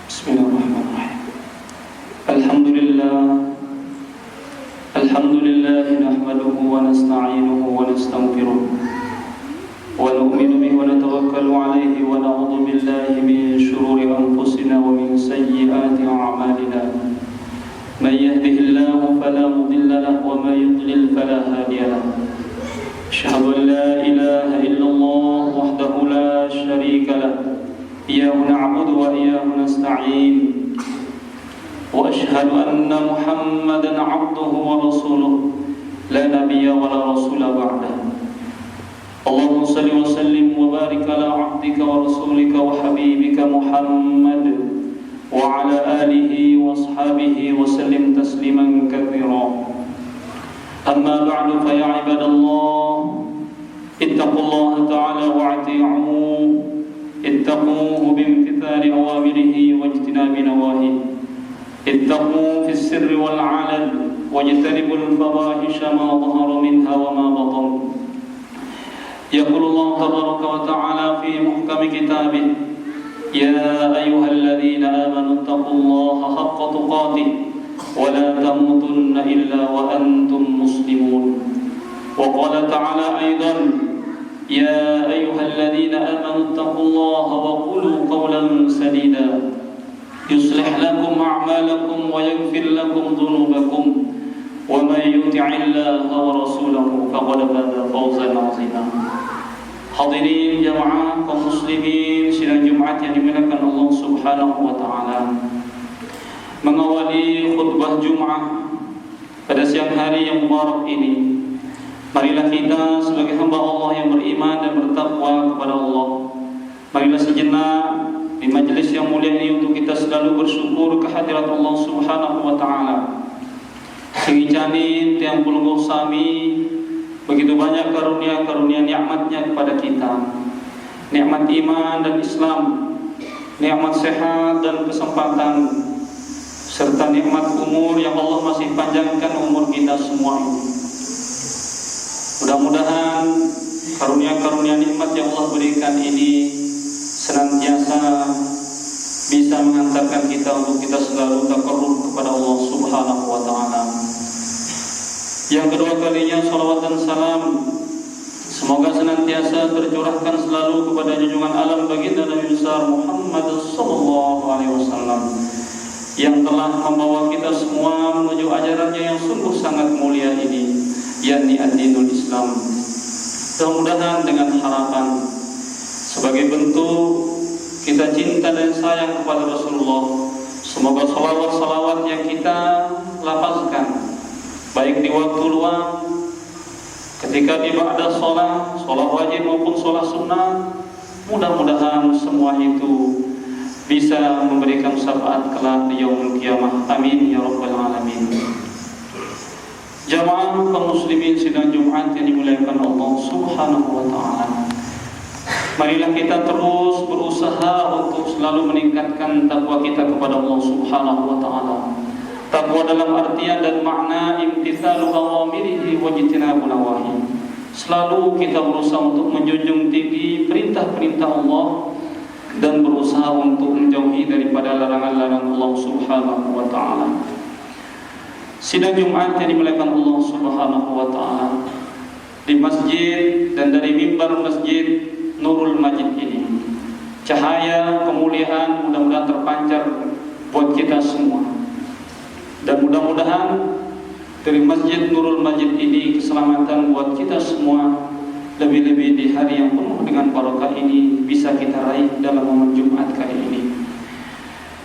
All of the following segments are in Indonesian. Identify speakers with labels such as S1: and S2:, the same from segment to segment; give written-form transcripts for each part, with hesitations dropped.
S1: Bismillahirrahmanirrahim. Alhamdulillah nahmaduhu wa nasta'inuhu wa nastaghfiruh wa nu'minu bihi wa natawakkalu 'alaihi wa na'udzu billahi min shururi anfusina wa min sayyiati a'malina. Man yahdihillahu fala mudilla lahu wa man yudlil fala hadiya lahu. Asyhadu an la ilaha illallah wahdahu la syarika lahu. Iyyahu na'budu wa iyyahu nasta'in. Wa asyhadu anna Muhammadan 'abduhu wa rasuluh la nabiyya wa la rasula ba'dahu. Allahumma shalli wa sallim wa barik ala 'abdika wa rasulika wa habibika Muhammad wa ala alihi wa ashabihi wa sallim tasliman katsira. Amma ba'du fa ya ibadallah ittaqullaha ta'ala wa ati'uhu. اتقوه بامتثال أوامره واجتناب نواهيه. اتقوا في السر والعلن واجتنبوا الفواحش ما ظهر منها وما بطن. يقول الله تبارك وتعالى في محكم كتابه: يا أيها الذين آمنوا اتقوا الله حق تقاته ولا تموتن إلا وأنتم مسلمون. وقال تعالى أيضا: يا أيها الذين آمنوا اتقوا الله وقولوا قولا سديدا يصلح لكم أعمالكم ويغفر لكم ذنوبكم ومن يطع الله ورسوله فقد فاز فوزا عظيما. Hadirin jamaah kaum muslimin sidang Jumat yang dimuliakan Allah Subhanahu wa taala. Mengawali khutbah Jumat pada siang hari yang mubarak ini, marilah kita sebagai hamba Allah yang beriman dan bertakwa kepada Allah, marilah sejenak di majelis yang mulia ini untuk kita selalu bersyukur kehadirat Allah Subhanahu wa taala. Singicani tiang pulungguh sami begitu banyak karunia-karunia nikmatnya kepada kita. Nikmat iman dan Islam, nikmat sehat dan kesempatan, serta nikmat umur yang Allah masih panjangkan umur kita semua ini. Mudah-mudahan karunia-karunia nikmat yang Allah berikan ini senantiasa bisa mengantarkan kita untuk kita selalu taqarrub kepada Allah Subhanahu wa taala. Yang kedua kalinya salawat dan salam semoga senantiasa tercurahkan selalu kepada junjungan alam baginda Nabi besar Muhammad sallallahu alaihi wasallam yang telah membawa kita semua menuju ajarannya yang sungguh sangat mulia ini, yakni ad-dinul Islam. Mudah-mudahan dengan harapan sebagai bentuk kita cinta dan sayang kepada Rasulullah, semoga salawat-salawat yang kita lafazkan baik di waktu luang, ketika di ba'da sholat wajib maupun sholat sunnah, mudah-mudahan semua itu bisa memberikan syafaat kelak di yaumul qiyamah. Amin ya rabbal alamin. Jamaah kaum muslimin sidang Jumat yang dimuliakan Allah Subhanahu wa taala. Marilah kita terus berusaha untuk selalu meningkatkan takwa kita kepada Allah Subhanahu wa taala. Takwa dalam artian dan makna imtitsalu awamirihi wa ijtinabu nawahi. Selalu kita berusaha untuk menjunjung tinggi perintah-perintah Allah dan berusaha untuk menjauhi daripada larangan-larangan Allah Subhanahu wa taala. Sidang Jumat yang dimuliakan Allah Subhanahu wa taala, di masjid dan dari mimbar masjid Nurul Majid ini, cahaya kemuliaan mudah-mudahan terpancar buat kita semua. Dan mudah-mudahan dari masjid Nurul Majid ini keselamatan buat kita semua, lebih-lebih di hari yang penuh dengan barokah ini bisa kita raih dalam momen Jumat kali ini.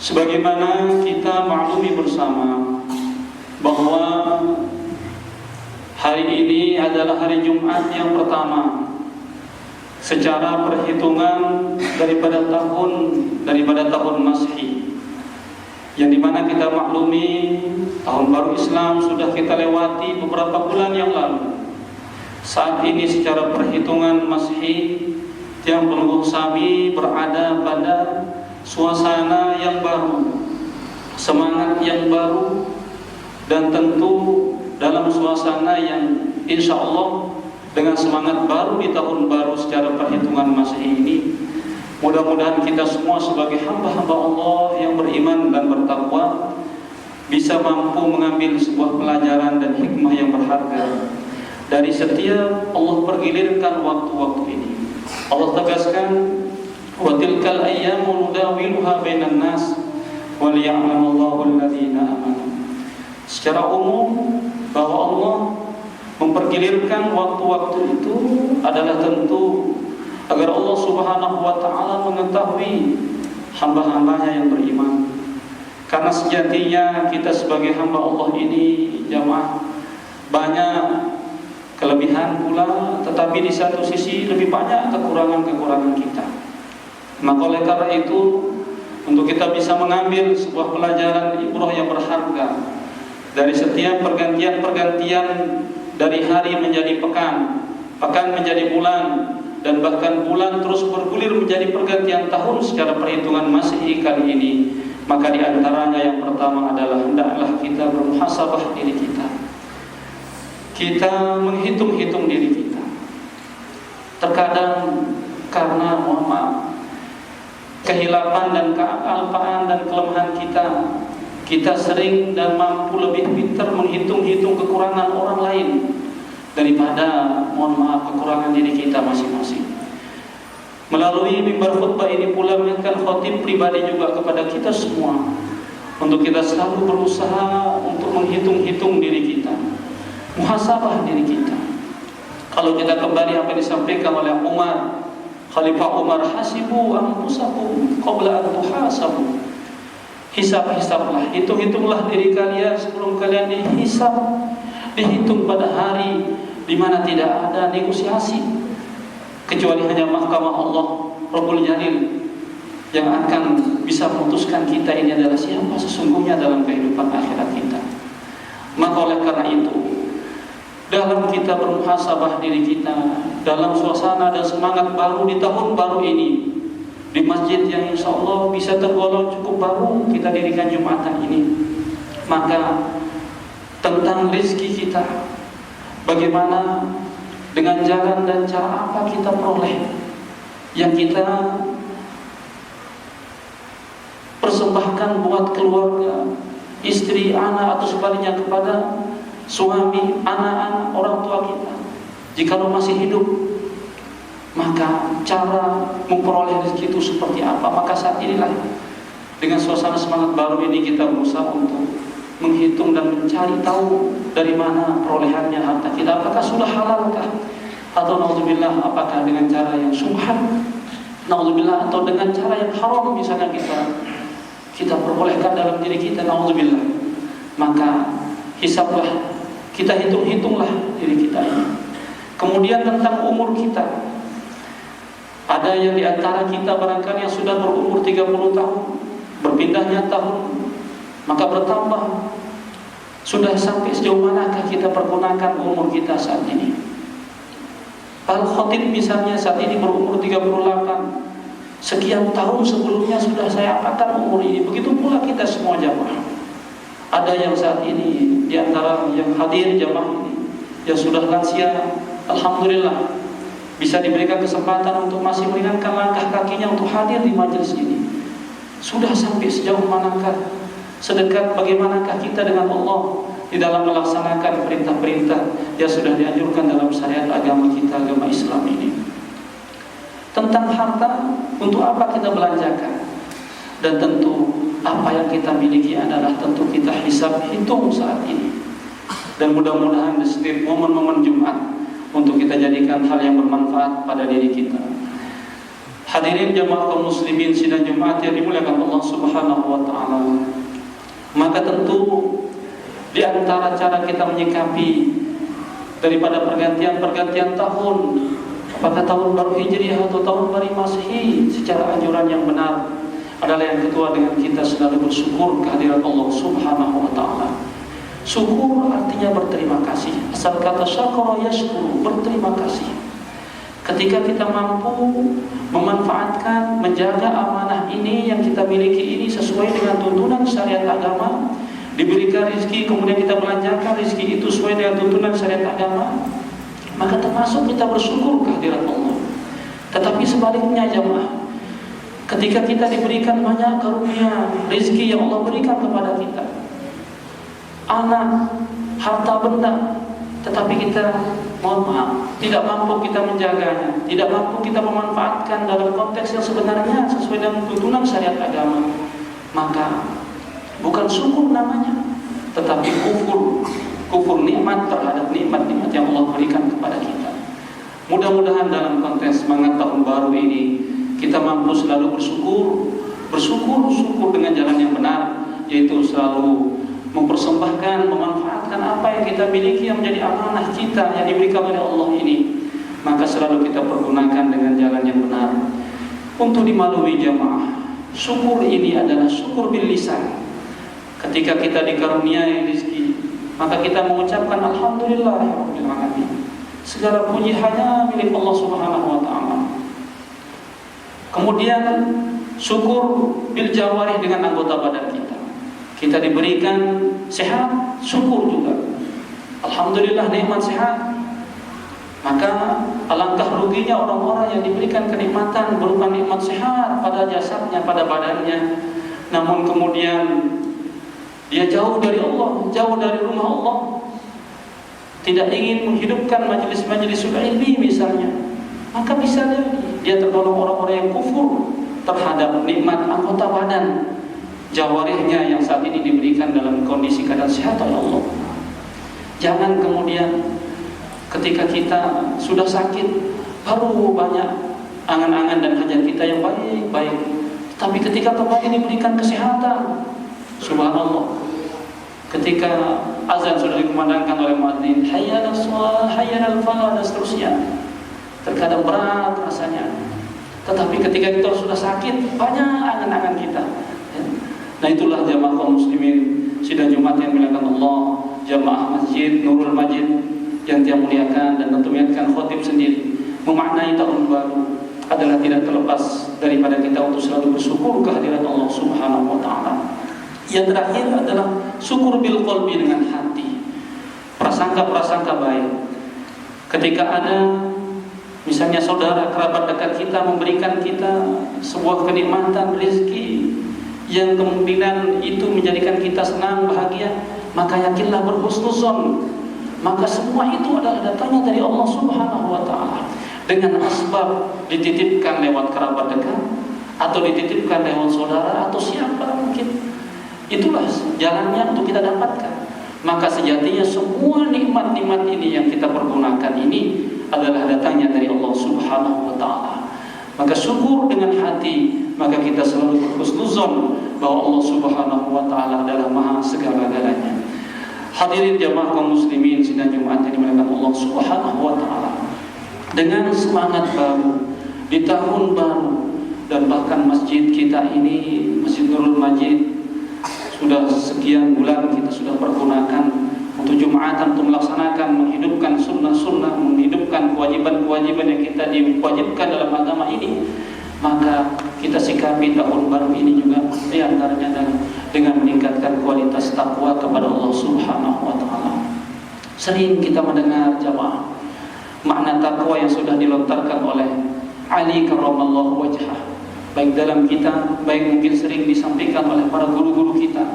S1: Sebagaimana kita maklumi bersama bahwa hari ini adalah hari Jumat yang pertama secara perhitungan daripada tahun Masehi, yang dimana kita maklumi tahun baru Islam sudah kita lewati beberapa bulan yang lalu. Saat ini secara perhitungan Masehi, tiang pelungguh sami berada pada suasana yang baru, semangat yang baru, dan tentu dalam suasana yang insya Allah dengan semangat baru di tahun baru secara perhitungan Masehi ini, mudah-mudahan kita semua sebagai hamba-hamba Allah yang beriman bisa mampu mengambil sebuah pelajaran dan hikmah yang berharga dari setiap Allah pergilirkan waktu-waktu ini. Allah tegaskan, wa tilkal ayyamu nudawiluha bainan nas wa liya'lamallahu alladziina amanu. Secara umum bahwa Allah mempergilirkan waktu-waktu itu adalah tentu agar Allah Subhanahu wa taala mengetahui hamba-hambanya yang beriman. Karena sejatinya kita sebagai hamba Allah ini jamaah banyak kelebihan pula, tetapi di satu sisi lebih banyak kekurangan-kekurangan kita. Maka oleh karena itu, untuk kita bisa mengambil sebuah pelajaran ibrah yang berharga dari setiap pergantian-pergantian dari hari menjadi pekan, pekan menjadi bulan, dan bahkan bulan terus bergulir menjadi pergantian tahun secara perhitungan Masehi kali ini, maka di antaranya yang pertama adalah hendaklah kita bermuhasabah diri kita. Kita menghitung-hitung diri kita. Terkadang karena mohon maaf kehilapan dan kealpaan dan kelemahan kita sering dan mampu lebih pintar menghitung-hitung kekurangan orang lain daripada mohon maaf kekurangan diri kita masing-masing. Melalui mimbar khutbah ini pula mengingatkan khatib pribadi juga kepada kita semua untuk kita selalu berusaha untuk menghitung-hitung diri kita, muhasabah diri kita. Kalau kita kembali apa yang disampaikan oleh Umar, Khalifah Umar, hasibu anfusakum qabla an tuhasabu. Hisab-hisablah, hitung-hitunglah diri kalian sebelum kalian dihisab, dihitung pada hari di mana tidak ada negosiasi kecuali hanya mahkamah Allah Rabbul Jalil yang akan bisa memutuskan kita ini adalah siapa sesungguhnya dalam kehidupan akhirat kita. Maka oleh karena itu, dalam kita bermuhasabah diri kita, dalam suasana dan semangat baru di tahun baru ini, di masjid yang insya Allah bisa tergolong cukup baru kita dirikan Jumatan ini, maka tentang rezeki kita, bagaimana dengan jalan dan cara apa kita peroleh yang kita persembahkan buat keluarga, istri, anak, atau sebaliknya kepada suami, anak-anak, orang tua kita jika masih hidup. Maka cara memperoleh rezeki itu seperti apa? Maka saat inilah dengan suasana semangat baru ini kita berusaha untuk menghitung dan mencari tahu dari mana perolehannya harta kita. Apakah sudah halalkah? Atau naudzubillah apakah dengan cara yang subhan? Naudzubillah atau dengan cara yang haram misalnya kita perbolehkan dalam diri kita, naudzubillah. Maka hisablah, kita hitung-hitunglah diri kita ini. Kemudian tentang umur kita. Ada yang diantara kita barangkali yang sudah berumur 30 tahun, berpindahnya tahun, maka bertambah. Sudah sampai sejauh manakah kita pergunakan umur kita saat ini? Al-Khatib misalnya saat ini berumur 38. Sekian tahun sebelumnya sudah saya angkatkan umur ini. Begitu pula kita semua jamaah. Ada yang saat ini diantara yang hadir jamaah ini yang sudah lansia, alhamdulillah bisa diberikan kesempatan untuk masih meringankan langkah kakinya untuk hadir di majelis ini. Sudah sampai sejauh manakah, sedekat bagaimanakah kita dengan Allah di dalam melaksanakan perintah-perintah yang sudah dianjurkan dalam syariat agama kita, agama Islam ini. Tentang harta, untuk apa kita belanjakan? Dan tentu apa yang kita miliki adalah tentu kita hisab hitung saat ini. Dan mudah-mudahan di setiap momen-momen Jumat untuk kita jadikan hal yang bermanfaat pada diri kita. Hadirin jamaah kaum muslimin sidang Jumat yang dimuliakan Allah Subhanahu wa taala. Maka tentu di antara cara kita menyikapi daripada pergantian-pergantian tahun, apakah tahun baru Hijriah atau tahun baru Masehi, secara anjuran yang benar adalah yang kedua dengan kita selalu bersyukur kehadiran Allah Subhanahu wa taala. Syukur artinya berterima kasih. Asal kata syakara yashkuru, berterima kasih. Ketika kita mampu memanfaatkan, menjaga amanah ini yang kita miliki ini sesuai dengan tuntunan syariat agama, diberikan rezeki kemudian kita belanjakan rezeki itu sesuai dengan tuntunan syariat agama, maka termasuk kita bersyukur kehadiran Allah. Tetapi sebaliknya jamaah, Ketika kita diberikan banyak karunia, rezeki yang Allah berikan kepada kita, anak, harta benda, tetapi kita, mohon maaf, tidak mampu kita menjaganya, tidak mampu kita memanfaatkan dalam konteks yang sebenarnya sesuai dengan tuntunan syariat agama, maka bukan syukur namanya, tetapi kufur nikmat terhadap nikmat-nikmat yang Allah berikan kepada kita. Mudah-mudahan dalam konteks semangat tahun baru ini kita mampu selalu bersyukur dengan jalan yang benar, yaitu selalu mempersembahkan, memanfaatkan apa yang kita miliki yang menjadi amanah kita yang diberikan oleh Allah ini, maka selalu kita pergunakan dengan jalan yang benar. Untuk dimaklumi jamaah, syukur ini adalah syukur bil lisan. Ketika kita dikaruniai rezeki, maka kita mengucapkan alhamdulillahirabbil alamin. Segala puji hanya milik Allah Subhanahu wa taala. Kemudian syukur bil jawarih dengan anggota badan kita. Kita diberikan sehat, syukur juga. Alhamdulillah nikmat sehat. Maka alangkah ruginya orang-orang yang diberikan kenikmatan berupa nikmat sehat pada jasadnya, pada badannya, namun kemudian dia jauh dari Allah, jauh dari rumah Allah, tidak ingin menghidupkan majelis-majelis ilmi misalnya, maka bisa jadi dia tergolong orang-orang yang kufur terhadap nikmat anggota badan jawarihnya yang saat ini diberikan dalam kondisi keadaan sehat oleh Allah. Jangan kemudian ketika kita sudah sakit baru banyak angan-angan dan hajat kita yang baik-baik, tapi ketika kembali diberikan kesehatan, subhanallah, ketika azan sudah dikumandangkan oleh muadzin, hayya 'alas shalah, hayya 'alal falah, dan seterusnya, terkadang berat rasanya. Tetapi ketika kita sudah sakit, banyak angan-angan kita. Nah, itulah jamaah kaum muslimin sidang Jumat yang dimuliakan Allah, jamaah masjid Nurul Majid yang Dia muliakan, dan tentu mengingatkan khotib sendiri, memaknai tahun baru adalah tidak terlepas daripada kita untuk selalu bersyukur kehadirat Allah Subhanahu wa taala. Yang terakhir adalah syukur bil qalbi, dengan hati, prasangka-prasangka baik. Ketika ada misalnya saudara kerabat dekat kita memberikan kita sebuah kenikmatan rezeki yang kemungkinan itu menjadikan kita senang, bahagia, maka yakinlah, berhusnuzon, maka semua itu adalah datangnya dari Allah Subhanahu wa taala. Dengan asbab dititipkan lewat kerabat dekat, atau dititipkan lewat saudara, atau siapa mungkin, itulah jalannya untuk kita dapatkan. Maka sejatinya semua nikmat-nikmat ini yang kita pergunakan ini adalah datangnya dari Allah Subhanahu wa taala. Maka syukur dengan hati, maka kita selalu berhusnuzon bahwa Allah Subhanahu wa taala adalah Maha segala-galanya. Hadirin jamaah kaum muslimin sidang Jumat yang dimuliakan Allah Subhanahu wa taala. Dengan semangat baru di tahun baru, dan bahkan masjid kita ini, Masjid Nurul Majid, sudah sekian bulan kita sudah pergunakan untuk Jumatan, untuk melaksanakan, menghidupkan sunnah-sunnah, menghidupkan kewajiban-kewajiban yang kita diwajibkan dalam agama ini. Maka kita sikapi tahun baru ini juga diantaranya dengan meningkatkan kualitas takwa kepada Allah Subhanahu wa taala. Sering kita mendengar jamaah makna takwa yang sudah dilontarkan oleh Ali karramallahu wajhah, baik dalam kitab, baik mungkin sering disampaikan oleh para guru-guru kita.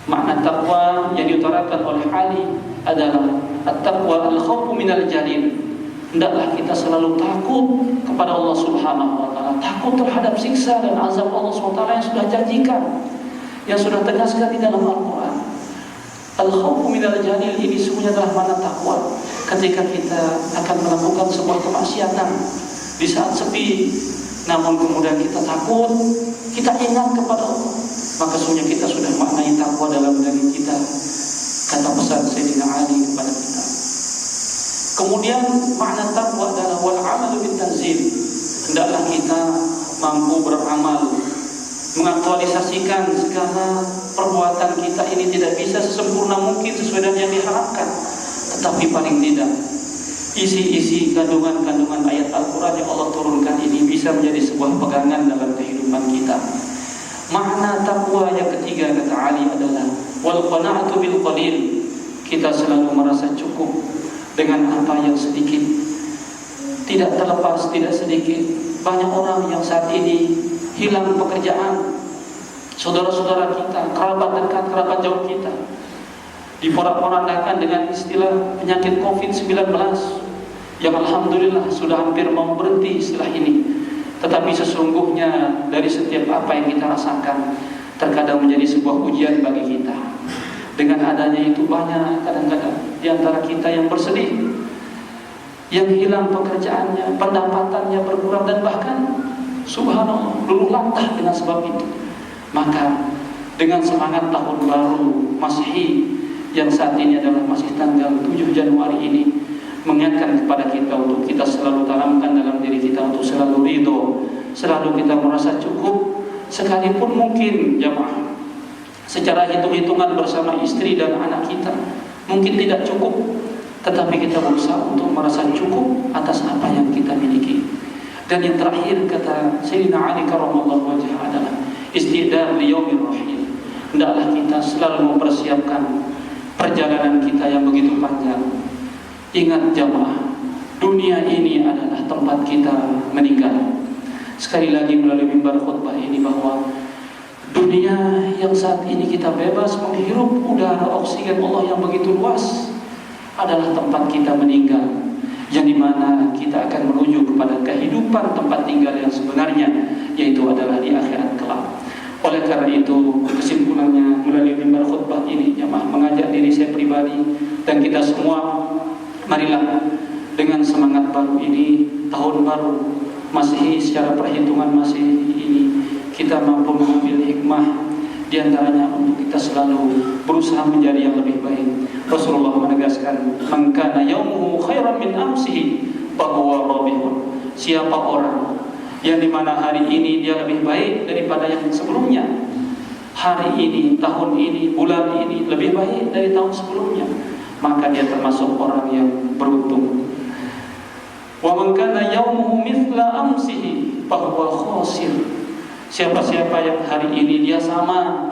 S1: Makna takwa yang diutarakan oleh Ali adalah at-taqwa al-khawfu minal jalil. Hendaklah kita selalu takut kepada Allah Subhanahu wa taala, takut terhadap siksa dan azab Allah Subhanahu wa taala yang sudah janjikan, yang sudah tegaskan di dalam Al-Qur'an. Al-khawfu minal jalil ini semuanya adalah makna takwa. Ketika kita akan melakukan sebuah kemaksiatan di saat sepi, namun kemudian kita takut, kita ingat kepada Allah, maka sebenarnya kita sudah maknai takwa dalam diri kita, kata pesan Sayyidina Ali kepada kita. Kemudian makna takwa adalah wal amalu bit tanzil. Hendaklah kita mampu beramal, mengaktualisasikan segala perbuatan kita ini tidak bisa sesempurna mungkin sesuai dengan yang diharapkan, tetapi paling tidak isi-isi kandungan-kandungan ayat Al-Quran yang Allah turunkan ini bisa menjadi sebuah pegangan dalam kehidupan kita. Makna takwa yang ketiga kata Ali adalah wal qana'atu bil qalil. Kita selalu merasa cukup dengan apa yang sedikit, tidak terlepas, tidak sedikit banyak orang yang saat ini hilang pekerjaan. Saudara-saudara kita, kerabat dekat, kerabat jauh kita, diporak-porandakan dengan istilah penyakit COVID-19 yang alhamdulillah sudah hampir mau berhenti istilah ini. Tetapi sesungguhnya dari setiap apa yang kita rasakan terkadang menjadi sebuah ujian bagi kita. Dengan adanya itu banyak kadang-kadang di antara kita yang bersedih, yang hilang pekerjaannya, pendapatannya berkurang, dan bahkan subhanallah luluh lantah dengan sebab itu. Maka dengan semangat tahun baru Masehi yang saat ini adalah masih tanggal 7 Januari ini, mengingatkan kepada kita untuk kita selalu tanamkan dalam diri kita untuk selalu ridho, selalu kita merasa cukup, sekalipun mungkin jamaah secara hitung-hitungan bersama istri dan anak kita mungkin tidak cukup, tetapi kita berusaha untuk merasa cukup atas apa yang kita miliki. Dan yang terakhir kata Sayyidina Ali karramallahu wajhah adalah istidad liyaumir rahil. Hendaklah kita selalu mempersiapkan perjalanan kita yang begitu panjang. Ingat jamaah, dunia ini adalah tempat kita meninggal. Sekali lagi melalui mimbar khutbah ini bahwa dunia yang saat ini kita bebas menghirup udara oksigen Allah yang begitu luas adalah tempat kita meninggal, yang dimana kita akan menuju kepada kehidupan tempat tinggal yang sebenarnya, yaitu adalah di akhirat kelak. Oleh karena itu, kesimpulannya melalui mimbar khutbah ini jamaah mengajak diri saya pribadi dan kita semua, marilah dengan semangat baru ini, tahun baru Masehi secara perhitungan Masehi ini, kita mampu mengambil hikmah di antaranya untuk kita selalu berusaha menjadi yang lebih baik. Rasulullah menegaskan, "Man kana yaumuhu khairan min amsihi fahuwa rabihun." Siapa orang yang dimana hari ini dia lebih baik daripada yang sebelumnya, hari ini, tahun ini, bulan ini lebih baik dari tahun sebelumnya, maka dia termasuk orang yang beruntung. Wa man kana yaumuhu mithla amsihi fahuwa khasir. Siapa-siapa yang hari ini dia sama,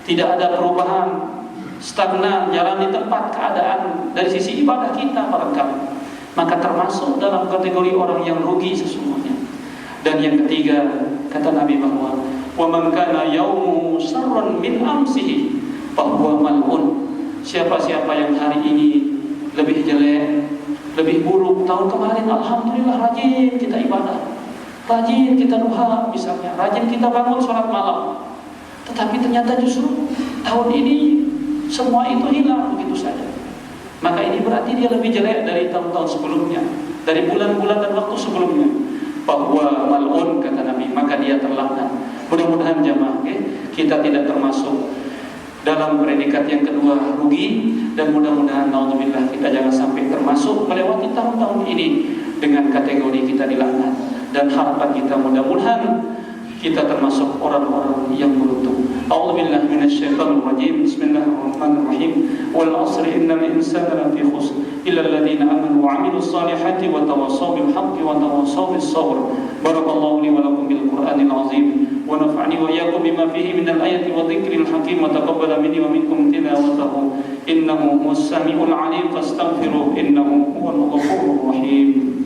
S1: tidak ada perubahan, stagnan, jalan di tempat keadaan dari sisi ibadah kita barangkali, maka termasuk dalam kategori orang yang rugi sesungguhnya. Dan yang ketiga, kata Nabi bahwa wa man kana yaumuhu syarran min amsihi fahuwa mal'un. Siapa-siapa yang hari ini lebih jelek, lebih buruk, tahun kemarin alhamdulillah rajin kita ibadah, rajin kita duha misalnya, rajin kita bangun sholat malam, tetapi ternyata justru tahun ini semua itu hilang begitu saja, maka ini berarti dia lebih jelek dari tahun-tahun sebelumnya, dari bulan-bulan dan waktu sebelumnya. Bahwa mal'un kata Nabi, maka dia terlaknat. Mudah-mudahan jamaah kita tidak termasuk dalam predikat yang kedua rugi, dan mudah-mudahan naudzubillah kita jangan sampai termasuk melewati tahun-tahun ini dengan kategori kita dilaknat. Dan harapan kita mudah-mudahan kita termasuk orang-orang yang beruntung. A'udzubillahi minasyaitonir rajim. Bismillahirrahmanirrahim. Wal 'asri innal insana lafi khusr illa alladziina aamanu wa 'amilus shalihati wa tawassaw bil haqqi wa tawassaw bis sabr. Barakallahu li wa lakum bil Qur'anil 'azim wa nafa'ani wa iyyakum bima fihi minal ayati wa dzikril hakim wa taqabbala minni wa minkum tilawatahu innahu huwas samiul 'alim fastaghfiruhu innahu huwal ghafurur rahim.